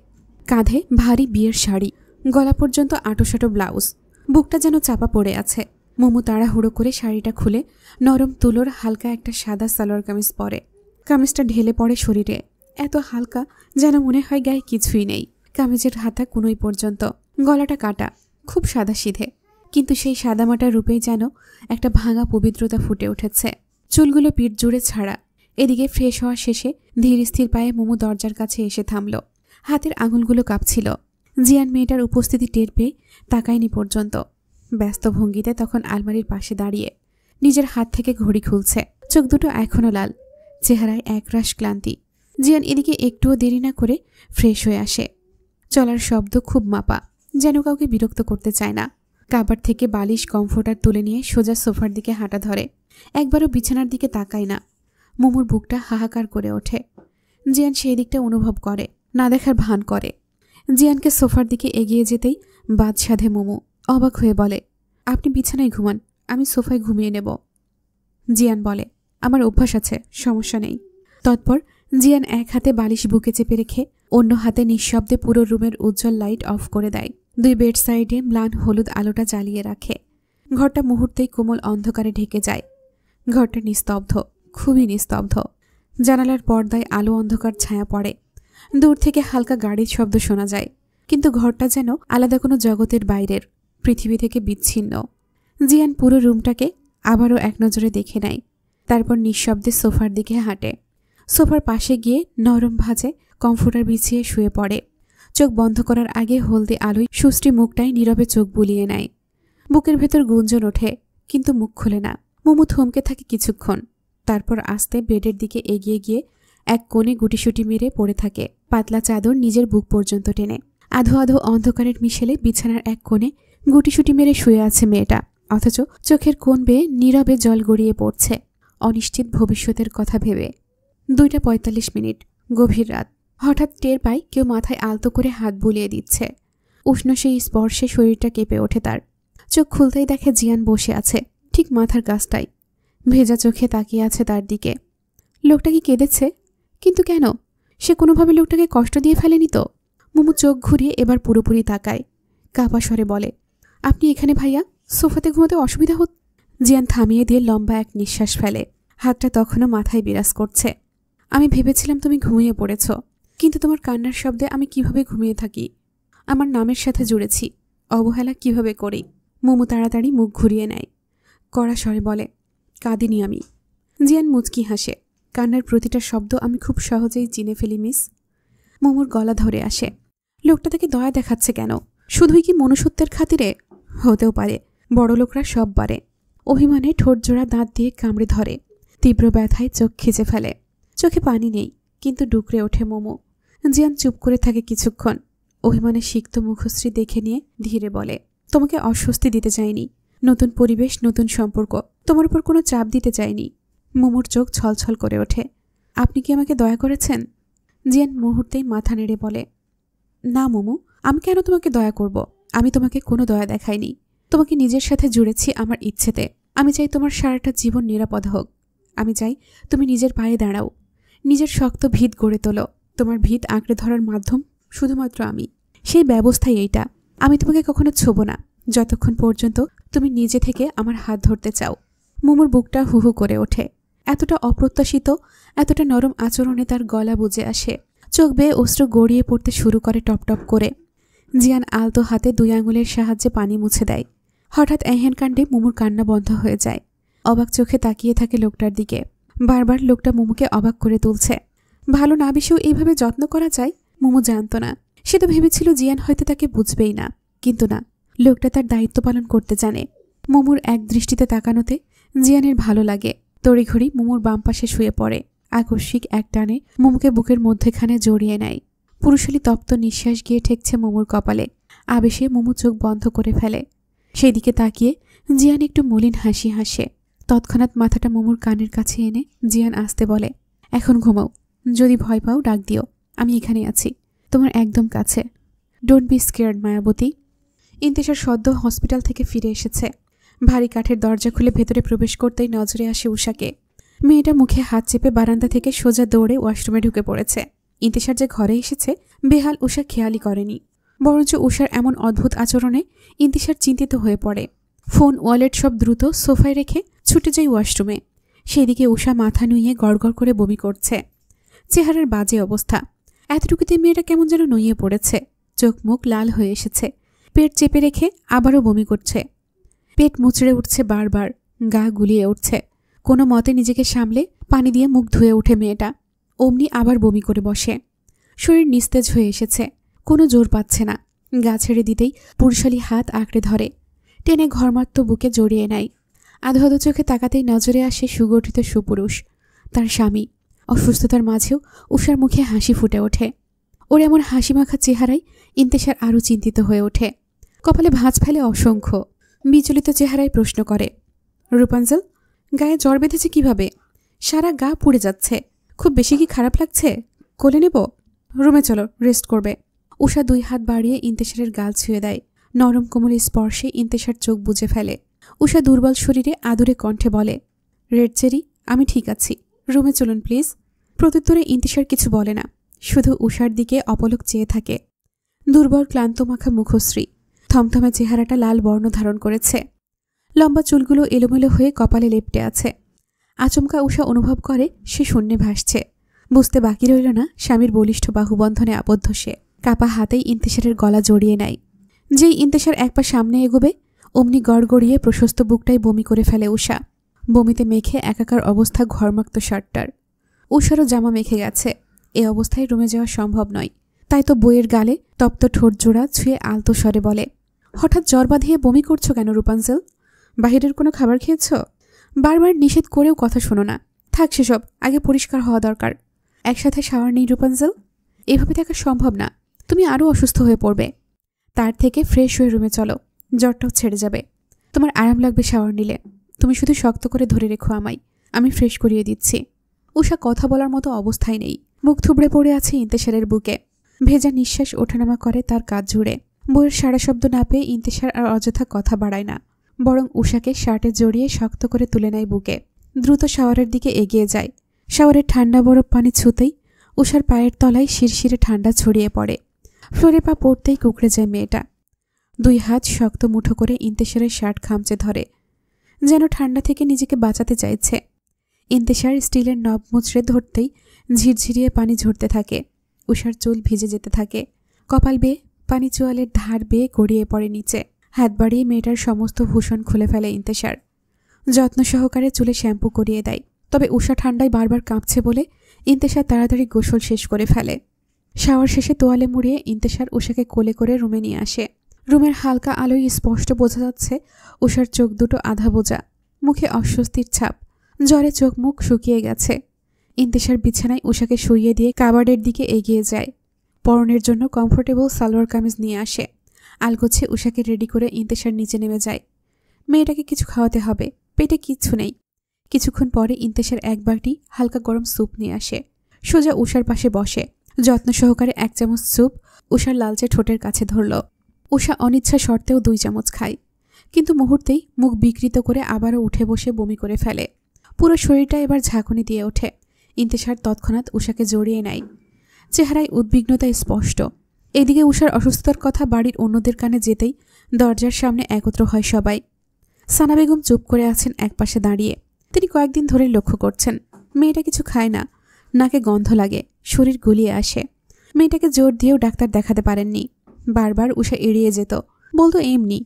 কাঁধে ভারী বিয়ের শাড়ি, গলা পর্যন্ত আঁটোসাঁটো ব্লাউজ, বুকটা যেন চাপা পড়ে আছে। মোমো তাড়াহুড়ো করে শাড়িটা খুলে নরম তুলোর হালকা একটা সাদা সালোয়ার কামিজ পরে। কামিজটা ঢেলে পড়ে শরীরে, এত হালকা যেন মনে হয় গায়ে কিছুই নেই। কামিজের হাতা কোনোই পর্যন্ত, গলাটা কাটা, খুব সাদাসিধে, কিন্তু সেই সাদামাটা রূপেই যেন একটা ভাঙা পবিত্রতা ফুটে উঠেছে। চুলগুলো পিঠ জুড়ে ছাড়া। এদিকে ফ্রেশ হওয়া শেষে ধীর স্থির পায়ে মোমো দরজার কাছে এসে থামল। হাতের আঙুলগুলো কাঁপছিল। জিয়ান মেয়েটার উপস্থিতি টের পেয়ে তাকায়নি পর্যন্ত। ব্যস্ত ভঙ্গিতে তখন আলমারির পাশে দাঁড়িয়ে নিজের হাত থেকে ঘড়ি খুলছে। চোখ দুটো এখনো লাল, চেহারায় একরাশ ক্লান্তি। জিয়ান এদিকে একটুও দেরি না করে ফ্রেশ হয়ে আসে। চলার শব্দ খুব মাপা, যেন কাউকে বিরক্ত করতে চায় না। কাবার্ড থেকে বালিশ কমফোর্টার তুলে নিয়ে সোজা সোফার দিকে হাঁটা ধরে। একবারও বিছানার দিকে তাকায় না। মোমোর বুকটা হাহাকার করে ওঠে। জিয়ান সেই দিকটা অনুভব করে, না দেখার ভান করে। জিয়ানকে সোফার দিকে এগিয়ে যেতেই বাদ সাধে মোমো। অবাক হয়ে বলে, আপনি বিছানায় ঘুমান, আমি সোফায় ঘুমিয়ে নেব। জিয়ান বলে, আমার অভ্যাস আছে, সমস্যা নেই। তৎপর জিয়ান এক হাতে বালিশ বুকে চেপে রেখে অন্য হাতে নিঃশব্দে পুরো রুমের উজ্জ্বল লাইট অফ করে দেয়। দুই বেড সাইডে ম্লান হলুদ আলোটা জ্বালিয়ে রাখে। ঘরটা মুহূর্তেই কোমল অন্ধকারে ঢেকে যায়। ঘরটা নিস্তব্ধ, খুবই নিস্তব্ধ। জানালার পর্দায় আলো অন্ধকার ছায়া পড়ে। দূর থেকে হালকা গাড়ির শব্দ শোনা যায়, কিন্তু ঘরটা যেন আলাদা কোনো জগতের বাইরের, পৃথিবী থেকে বিচ্ছিন্ন। জিয়ান পুরো রুমটাকে আবারও এক নজরে দেখে নেয়। তারপর নিঃশব্দে সোফার দিকে হাঁটে। সোফার পাশে গিয়ে নরম ভাঁজে কমফোর্টার বিছিয়ে শুয়ে পড়ে। চোখ বন্ধ করার আগে হলদে আলোয় সুশ্রী মুখটায় নীরবে চোখ বুলিয়ে নেয়। বুকের ভেতর গুঞ্জন ওঠে, কিন্তু মুখ খোলে না। মোমো থমকে থাকে কিছুক্ষণ, তারপর আস্তে বেডের দিকে এগিয়ে গিয়ে এক কোণে গুটিসুটি মেরে পড়ে থাকে, পাতলা চাদর নিজের বুক পর্যন্ত টেনে। আধো আধো অন্ধকারের মিশেলে বিছানার এক কোণে গুটিসুটি মেরে শুয়ে আছে মেয়েটা, অথচ চোখের কোণ বেয়ে নীরবে জল গড়িয়ে পড়ছে অনিশ্চিত ভবিষ্যতের কথা ভেবে। 2:45, গভীর রাত। হঠাৎ টের পায় কেউ মাথায় আলতো করে হাত বুলিয়ে দিচ্ছে। উষ্ণ সেই স্পর্শে শরীরটা কেঁপে ওঠে তার। চোখ খুলতেই দেখে জিয়ান বসে আছে ঠিক মাথার কাছটায়, ভেজা চোখে তাকিয়ে আছে তার দিকে। লোকটা কি কেঁদেছে? কিন্তু কেন? সে কোনোভাবে লোকটাকে কষ্ট দিয়ে ফেলেনি তো? মোমো চোখ ঘুরিয়ে এবার পুরোপুরি তাকায়, কাপা স্বরে বলে, আপনি এখানে ভাইয়া? সোফাতে ঘুমোতে অসুবিধা হত? জিয়ান থামিয়ে দিয়ে লম্বা এক নিঃশ্বাস ফেলে, হাতটা তখনও মাথায় বিরাজ করছে। আমি ভেবেছিলাম তুমি ঘুমিয়ে পড়েছ, কিন্তু তোমার কান্নার শব্দে আমি কিভাবে ঘুমিয়ে থাকি? আমার নামের সাথে জুড়েছি, অবহেলা কিভাবে করি? মোমো তাড়াতাড়ি মুখ ঘুরিয়ে নেয়, কড়া স্বরে বলে, কাঁদিনি আমি। জিয়ান মুচকি হাসে, কান্নার প্রতিটা শব্দ আমি খুব সহজেই চিনে ফেলি মিস। মোমোর গলা ধরে আসে। লোকটা তাকে দয়া দেখাচ্ছে কেন? শুধুই কি মনুষ্যত্বের খাতিরে? হতেও পারে, বড় লোকরা সব বারে। অভিমানে ঠোঁট জোড়া দাঁত দিয়ে কামড়ে ধরে, তীব্র ব্যথায় চোখ খিচে ফেলে। চোখে পানি নেই, কিন্তু ডুকরে ওঠে মোমো। জিয়ান চুপ করে থাকে কিছুক্ষণ, অভিমানে সিক্ত মুখশ্রী দেখে নিয়ে ধীরে বলে, তোমাকে অস্বস্তি দিতে চাইনি। নতুন পরিবেশ, নতুন সম্পর্ক, তোমার উপর কোনো চাপ দিতে চাইনি। মোমোর চোখ ছলছল করে ওঠে। আপনি কি আমাকে দয়া করেছেন? জিয়ান মুহূর্তেই মাথা নেড়ে বলে, না মোমো, আমি কেন তোমাকে দয়া করব? আমি তোমাকে কোনো দয়া দেখাইনি। তোমাকে নিজের সাথে জুড়েছি আমার ইচ্ছেতে। আমি চাই তোমার সারাটা জীবন নিরাপদ হোক। আমি চাই তুমি নিজের পায়ে দাঁড়াও, নিজের শক্ত ভিত গড়ে তোলো। তোমার ভিত আঁকড়ে ধরার মাধ্যম শুধুমাত্র আমি। সেই ব্যবস্থাই এইটা। আমি তোমাকে কখনো ছোব না, যতক্ষণ পর্যন্ত তুমি নিজে থেকে আমার হাত ধরতে চাও। মোমোর বুকটা হু হু করে ওঠে। এতটা অপ্রত্যাশিত, এতটা নরম আচরণে তার গলা বুজে আসে। চোখ বেয়ে অশ্রু গড়িয়ে পড়তে শুরু করে টপ টপ করে। জিয়ান আলতো হাতে 2 আঙুলের সাহায্যে পানি মুছে দেয়। হঠাৎ এহেন কাণ্ডে মোমোর কান্না বন্ধ হয়ে যায়। অবাক চোখে তাকিয়ে থাকে লোকটার দিকে। বারবার লোকটা মোমোকে অবাক করে তুলছে। ভালো না বেশেও এইভাবে যত্ন করা যায়? মোমো জানত না। সে তো ভেবেছিল জিয়ান হয়তো তাকে বুঝবেই না, কিন্তু না, লোকটা তার দায়িত্ব পালন করতে জানে। মোমোর এক দৃষ্টিতে তাকানোতে জিয়ানের ভালো লাগে। তড়িঘড়ি মোমোর বাম পাশে শুয়ে পড়ে। আকস্মিক এক টানে মোমোকে বুকের মধ্যেখানে জড়িয়ে নেয়। পুরুষালী তপ্ত নিঃশ্বাস গিয়ে ঠেকছে মোমোর কপালে। আবেশে মোমো চোখ বন্ধ করে ফেলে। সেই দিকে তাকিয়ে জিয়ান একটু মলিন হাসি হাসে। তৎক্ষণাৎ মাথাটা মোমোর কানের কাছে এনে জিয়ান আসতে বলে, এখন ঘুমাও। যদি ভয় পাও ডাক দিও, আমি এখানে আছি, তোমার একদম কাছে। Don't be scared Mayabati. Inteshar সদ্য হসপিটাল থেকে ফিরে এসেছে। ভারী কাঠের দরজা খুলে ভেতরে প্রবেশ করতেই নজরে আসে উষাকে। মেয়েটা মুখে হাত চেপে বারান্দা থেকে সোজা দৌড়ে ওয়াশরুমে ঢুকে পড়েছে। ইন্তেশার যে ঘরে এসেছে বেহাল উষা খেয়ালই করেনি, বরঞ্চ উষার এমন অদ্ভুত আচরণে ইন্তেশার চিন্তিত হয়ে পড়ে। ফোন, ওয়ালেট সব দ্রুত সোফায় রেখে ছুটে যায় ওয়াশরুমে। সেদিকে উষা মাথা নুইয়ে গড়গড় করে বমি করছে। চেহারার বাজে অবস্থা। এতটুকুতে মেয়েটা কেমন যেন নুইয়ে পড়েছে। চোখ মুখ লাল হয়ে এসেছে। পেট চেপে রেখে আবারও বমি করছে। পেট মুচড়ে উঠছে বারবার, গা গুলিয়ে উঠছে। কোনো মতে নিজেকে সামলে পানি দিয়ে মুখ ধুয়ে ওঠে মেয়েটা। অমনি আবার বমি করে বসে। শরীর নিস্তেজ হয়ে এসেছে, কোনো জোর পাচ্ছে না। গা ছেড়ে দিতেই পুরুষালী হাত আঁকড়ে ধরে, টেনে ঘরমাত্ম বুকে জড়িয়ে নেয়। আধো আধো চোখে তাকাতেই নজরে আসে সুগঠিত সুপুরুষ, তার স্বামী। অসুস্থতার মাঝেও উষার মুখে হাসি ফুটে ওঠে। ওর এমন হাসি মাখা চেহারায় ইন্তেশার আরও চিন্তিত হয়ে ওঠে। কপালে ভাঁজ ফেলে অসংখ্য। বিচলিত চেহারায় প্রশ্ন করে, রূপাঞ্জল, গায়ে জ্বর বেঁধেছে কিভাবে? সারা গা পুড়ে যাচ্ছে। খুব বেশি কি খারাপ লাগছে? কোলে নেব? রুমে চলো, রেস্ট করবে। উষা 2 হাত বাড়িয়ে ইন্তেশারের গাল ছুঁয়ে দেয়। নরম কোমল স্পর্শে ইন্তেশার চোখ বুজে ফেলে। উষা দুর্বল শরীরে আদুরে কণ্ঠে বলে, রেড চেরি, আমি ঠিক আছি, রুমে চলুন প্লিজ। প্রত্যুত্তরে ইন্তেশার কিছু বলে না, শুধু উষার দিকে অপলক চেয়ে থাকে। দুর্বল ক্লান্ত মাখা মুখশ্রী, থমথমে চেহারাটা লাল বর্ণ ধারণ করেছে। লম্বা চুলগুলো এলোমেলো হয়ে কপালে লেপ্টে আছে। আচমকা উষা অনুভব করে সে শূন্যে ভাসছে। বুঝতে বাকি রইল না স্বামীর বলিষ্ঠ বাহুবন্ধনে আবদ্ধ সে। কাপা হাতেই ইন্তেশারের গলা জড়িয়ে নেয়। যেই ইন্তেশার এক পা সামনে এগোবে অমনি গড়গড়িয়ে প্রশস্ত বুকটাই বমি করে ফেলে উষা। বমিতে মেখে একাকার অবস্থা ঘরমাক্ত শার্টটার। উষারও জামা মেখে গেছে। এ অবস্থায় রুমে যাওয়া সম্ভব নয়। তাই তো বইয়ের গালে তপ্ত ঠোঁট জোড়া ছুঁয়ে আলতো স্বরে বলে, হঠাৎ জ্বর বাঁধিয়ে বমি করছো কেন রূপাঞ্জল? বাহিরের কোনো খাবার খেয়েছ? বারবার নিষেধ করেও কথা শোনো না। থাক সেসব, আগে পরিষ্কার হওয়া দরকার। একসাথে শাওয়ার নেই রূপাঞ্জল? এভাবে থাকা সম্ভব না, তুমি আরও অসুস্থ হয়ে পড়বে। তার থেকে ফ্রেশ হয়ে রুমে চলো, জ্বরটাও ছেড়ে যাবে। তোমার আরাম লাগবে শাওয়ার নিলে। তুমি শুধু শক্ত করে ধরে রেখো আমায়, আমি ফ্রেশ করিয়ে দিচ্ছি। উষা কথা বলার মতো অবস্থায় নেই। মুখ থুবড়ে পড়ে আছে ইন্তেশারের বুকে। ভেজা নিঃশ্বাস ওঠানামা করে তার কাঁধ জুড়ে। বইয়ের সারা শব্দ না পেয়ে ইন্তেশার আর অযথা কথা বাড়ায় না, বরং উষাকে শার্টে জড়িয়ে শক্ত করে তুলে নেয় বুকে। দ্রুত শাওয়ারের দিকে এগিয়ে যায়। শাওয়ারের ঠান্ডা বরফ পানি ছুঁতেই উষার পায়ের তলায় শিরশিরে ঠান্ডা ছড়িয়ে পড়ে। ফ্লোরে পা পড়তেই কুঁকড়ে যায় মেয়েটা। 2 হাত শক্ত মুঠো করে ইন্তেশারের শার্ট খামচে ধরে, যেন ঠান্ডা থেকে নিজেকে বাঁচাতে চাইছে। ইন্তেশার স্টিলের নব মুচড়ে ধরতেই ঝিরঝিরিয়ে পানি ঝরতে থাকে। উষার চুল ভিজে যেতে থাকে। কপাল বেয়ে পানি চোয়ালের ধার বেয়ে গড়িয়ে পড়ে নিচে। হাত বাড়িয়ে মেয়েটার সমস্ত ভূষণ খুলে ফেলে ইন্তেশার। যত্ন সহকারে চুলে শ্যাম্পু করিয়ে দেয়। তবে উষা ঠান্ডায় বারবার কাঁপছে বলে ইন্তেশার তাড়াতাড়ি গোসল শেষ করে ফেলে। শাওয়ার শেষে তোয়ালে মুড়িয়ে ইন্তেশার উষাকে কোলে করে রুমে নিয়ে আসে। রুমের হালকা আলোয় স্পষ্ট বোঝা যাচ্ছে উষার চোখ দুটো আধা বোঝা, মুখে অস্বস্তির ছাপ। জ্বরে চোখ মুখ শুকিয়ে গেছে। ইন্তেশার বিছানায় উষাকে শুইয়ে দিয়ে কাবার্ডের দিকে এগিয়ে যায়। পরনের জন্য কমফোর্টেবল সালোয়ার কামিজ নিয়ে আসে। আলগোছে উষাকে রেডি করে ইন্তেশার নিচে নেমে যায়। মেয়েটাকে কিছু খাওয়াতে হবে, পেটে কিচ্ছু নেই। কিছুক্ষণ পরে ইন্তেশার এক বাটি হালকা গরম স্যুপ নিয়ে আসে। সোজা উষার পাশে বসে। যত্ন সহকারে 1 চামচ স্যুপ উষার লালচে ঠোঁটের কাছে ধরল। উষা অনিচ্ছা সত্ত্বেও 2 চামচ খায়, কিন্তু মুহূর্তেই মুখ বিকৃত করে আবারও উঠে বসে বমি করে ফেলে। পুরো শরীরটা এবার ঝাঁকুনি দিয়ে ওঠে। ইন্তেশার তৎক্ষণাৎ উষাকে জড়িয়ে নেয়। চেহারায় উদ্বিগ্নতা স্পষ্ট। এদিকে উষার অসুস্থতার কথা বাড়ির অন্যদের কানে যেতেই দরজার সামনে একত্র হয় সবাই। সানা বেগম চুপ করে আছেন একপাশে দাঁড়িয়ে। তিনি কয়েকদিন ধরে লক্ষ্য করছেন মেয়েটা কিছু খায় না, নাকে গন্ধ লাগে, শরীর গুলিয়ে আসে। মেয়েটাকে জোর দিয়েও ডাক্তার দেখাতে পারেননি। বারবার উষা এড়িয়ে যেত, বলতো এমনি।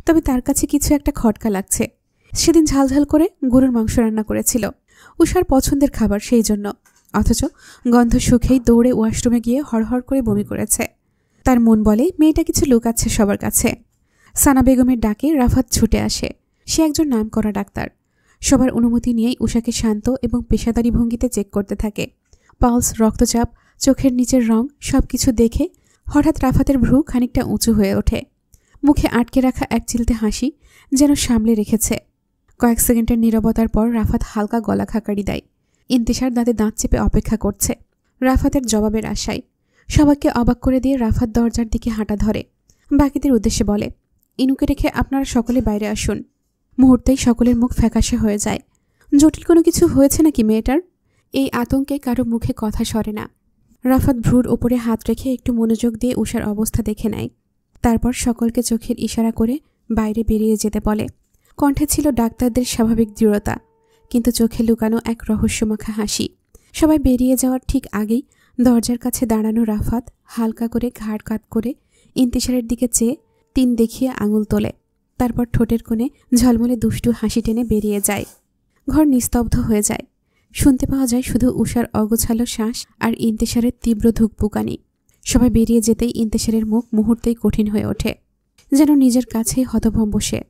তবে তার কাছে কিছু একটা খটকা লাগছে। সেদিন ঝালঝাল করে গরুর মাংস রান্না করেছিল, উষার পছন্দের খাবার, সেই জন্য। অথচ গন্ধ সুখেই দৌড়ে ওয়াশরুমে গিয়ে হড়হড় করে বমি করেছে। তার মন বলে মেয়েটা কিছু লুকাচ্ছে সবার কাছে। সানা বেগমের ডাকে রাফাত ছুটে আসে। সে একজন নামকরা ডাক্তার। সবার অনুমতি নিয়েই উষাকে শান্ত এবং পেশাদারী ভঙ্গিতে চেক করতে থাকে। পালস, রক্তচাপ, চোখের নিচের রং সবকিছু দেখে হঠাৎ রাফাতের ভ্রু খানিকটা উঁচু হয়ে ওঠে। মুখে আটকে রাখা এক চিলতে হাসি যেন সামলে রেখেছে। কয়েক সেকেন্ডের নীরবতার পর রাফাত হালকা গলা খাকারি দেয়। ইন্তেশার দাঁতে দাঁত চেপে অপেক্ষা করছে রাফাতের জবাবের আশায়। সবাইকে অবাক করে দিয়ে রাফাত দরজার দিকে হাঁটা ধরে। বাকিদের উদ্দেশ্যে বলে, ইনুকে রেখে আপনারা সকলে বাইরে আসুন। মুহূর্তেই সকলের মুখ ফ্যাকাশে হয়ে যায়। জটিল কোনো কিছু হয়েছে নাকি মেয়েটার? এই আতঙ্কে কারো মুখে কথা সরে না। রাফাত ভ্রুর ওপরে হাত রেখে একটু মনোযোগ দিয়ে উষার অবস্থা দেখে নেয়। তারপর সকলকে চোখের ইশারা করে বাইরে বেরিয়ে যেতে বলে। কণ্ঠে ছিল ডাক্তারদের স্বাভাবিক দৃঢ়তা, কিন্তু চোখে লুকানো এক রহস্যমাখা হাসি। সবাই বেরিয়ে যাওয়ার ঠিক আগেই দরজার কাছে দাঁড়ানো রাফাত হালকা করে ঘাড় কাত করে ইন্তেশারের দিকে চেয়ে 3 দেখিয়ে আঙুল তোলে। তারপর ঠোঁটের কোণে ঝলমলে দুষ্টু হাসি টেনে বেরিয়ে যায়। ঘর নিস্তব্ধ হয়ে যায়। শুনতে পাওয়া যায় শুধু উষার অগোছালো শ্বাস আর ইন্তেশারের তীব্র ধুকপুকানি। সবাই বেরিয়ে যেতেই ইন্তেশারের মুখ মুহূর্তেই কঠিন হয়ে ওঠে, যেন নিজের কাছেই হতভম্ব সে।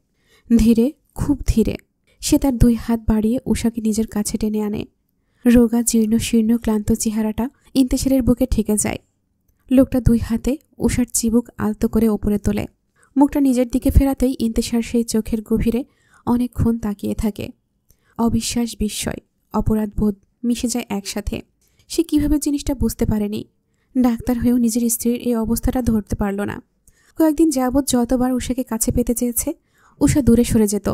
ধীরে, খুব ধীরে সে তার 2 হাত বাড়িয়ে উষাকে নিজের কাছে টেনে আনে। রোগা, জীর্ণ শীর্ণ ক্লান্ত চেহারাটা ইন্তেশারের বুকে ঠেকে যায়। লোকটা 2 হাতে উষার চিবুক আলতো করে ওপরে তোলে। মুখটা নিজের দিকে ফেরাতেই ইন্তেশার সেই চোখের গভীরে অনেকক্ষণ তাকিয়ে থাকে। অবিশ্বাস, বিস্ময়, অপরাধবোধ মিশে যায় একসাথে। সে কিভাবে জিনিসটা বুঝতে পারেনি। ডাক্তার হয়েও নিজের স্ত্রীর এই অবস্থাটা ধরতে পারল না। কয়েকদিন যাবৎ যতবার উষাকে কাছে পেতে চেয়েছে, উষা দূরে সরে যেত।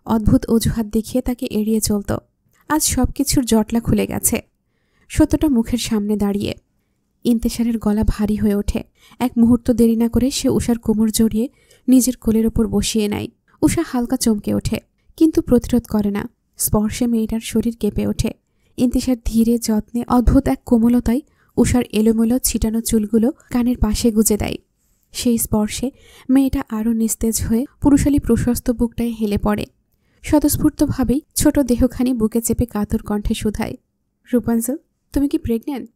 অদ্ভুত অজুহাত দেখিয়ে তাকে এড়িয়ে চলত। আজ সবকিছুর জটলা খুলে গেছে। সত্যটা মুখের সামনে দাঁড়িয়ে। ইন্তেশারের গলা ভারী হয়ে ওঠে। এক মুহূর্ত দেরি না করে সে উষার কোমর জড়িয়ে নিজের কোলের ওপর বসিয়ে নেয়। উষা হালকা চমকে ওঠে, কিন্তু প্রতিরোধ করে না। স্পর্শে মেয়েটার শরীর কেঁপে ওঠে। ইন্তেশার ধীরে যত্নে অদ্ভুত এক কোমলতায় উষার এলোমেলো ছিটানো চুলগুলো কানের পাশে গুজে দেয়। সেই স্পর্শে মেয়েটা আরও নিস্তেজ হয়ে পুরুষালী প্রশস্ত বুকটায় হেলে পড়ে। স্বতঃস্ফূর্তভাবেই ছোট দেহখানি বুকে চেপে কাতর কণ্ঠে শুধায়, রূপাঞ্জল, তুমি কি প্রেগন্যান্ট?